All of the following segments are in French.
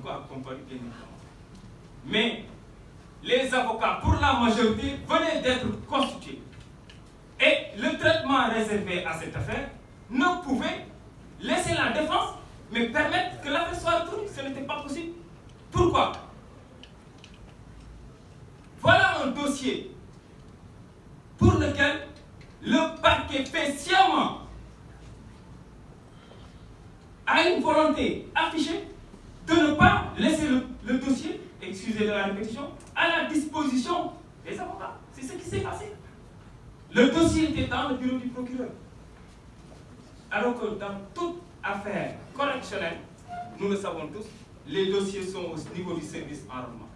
pas comparu, bien évidemment. Mais les avocats, pour la majorité, venaient d'être constitués. Et le traitement réservé à cette affaire ne pouvait laisser la défense, mais permettre que l'affaire soit retournée. Ce n'était pas possible. Pourquoi? Voilà un dossier pour lequel le parquet fait sciemment, a une volonté affichée de ne pas laisser le dossier, excusez de la répétition, à la disposition des avocats. C'est ce qui s'est passé. Le dossier était dans le bureau du procureur. Alors que dans toute affaire correctionnelle, nous le savons tous, les dossiers sont au niveau du service enrôlement.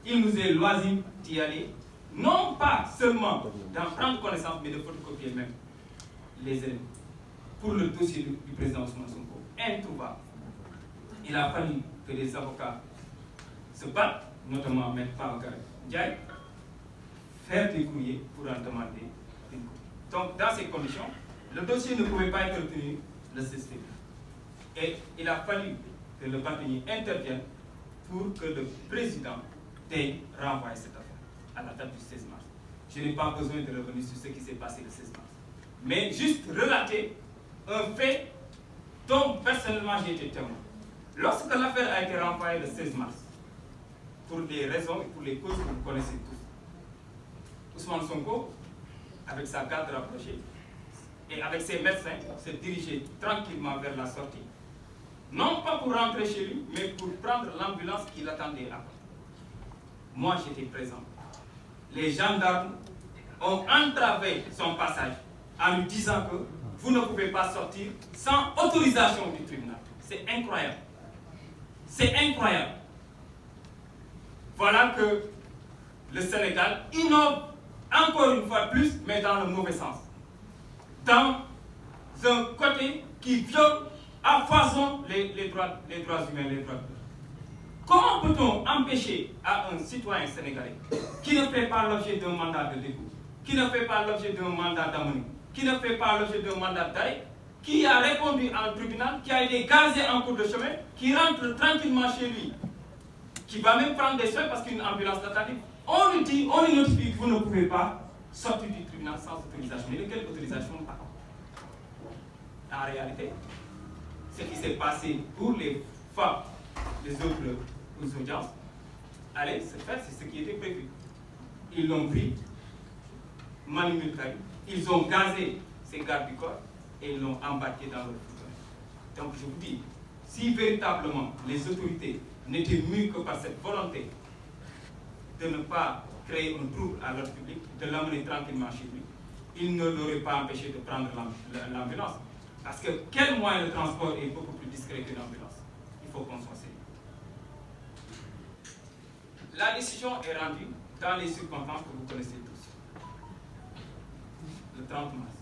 Il nous est loisible d'y aller, non pas seulement d'en prendre connaissance, mais de photocopier même les éléments. Pour le dossier du président Ousmane Sonko, introuvable. Il a fallu que les avocats se battent, notamment M. Babacar Ndiaye, faire des courriers pour en demander une copie. Donc, dans ces conditions, le dossier ne pouvait pas être retenu le 16 février. Et il a fallu que le bâtonnier intervienne pour que le président ait renvoyé cette affaire à la date du 16 mars. Je n'ai pas besoin de revenir sur ce qui s'est passé le 16 mars. Mais juste relater un fait dont personnellement j'ai été témoin. Lorsque l'affaire a été renvoyée le 16 mars, pour des raisons et pour les causes que vous connaissez tous, Ousmane Sonko, avec sa garde rapprochée et avec ses médecins, s'est dirigé tranquillement vers la sortie, non pas pour rentrer chez lui, mais pour prendre l'ambulance qui l'attendait à côté. Moi, j'étais présent. Les gendarmes ont entravé son passage en lui disant que vous ne pouvez pas sortir sans autorisation du tribunal. C'est incroyable. C'est incroyable. Voilà que le Sénégal innove encore une fois plus, mais dans le mauvais sens. Dans un côté qui viole à foison les droits humains, les droits de l'homme. Comment peut-on empêcher à un citoyen sénégalais qui ne fait pas l'objet d'un mandat de dépôt, qui ne fait pas l'objet d'un mandat d'amener, qui ne fait pas l'objet d'un mandat d'arrêt, qui a répondu en tribunal, qui a été gazé en cours de chemin, qui rentre tranquillement chez lui, qui va même prendre des soins parce qu'une ambulance l'attendait. On lui dit, on lui notifie que vous ne pouvez pas sortir du tribunal sans autorisation. Mais de quelle autorisation pas? En réalité, ce qui s'est passé pour les femmes, les autres audiences, allez se faire, c'est ce qui était prévu. Ils l'ont pris, Manu Milkari, ils ont gazé ces gardes du corps et ils l'ont embarqué dans leur fauteuil. Donc je vous dis, si véritablement les autorités n'étaient mues que par cette volonté de ne pas créer un trouble à l'ordre public, de l'amener tranquillement chez lui, ils ne l'auraient pas empêché de prendre l'ambulance. Parce que quel moyen de transport est beaucoup plus discret qu'une ambulance? Il faut qu'on soit sérieux. La décision est rendue dans les circonstances que vous connaissez tous. Le 30 mars.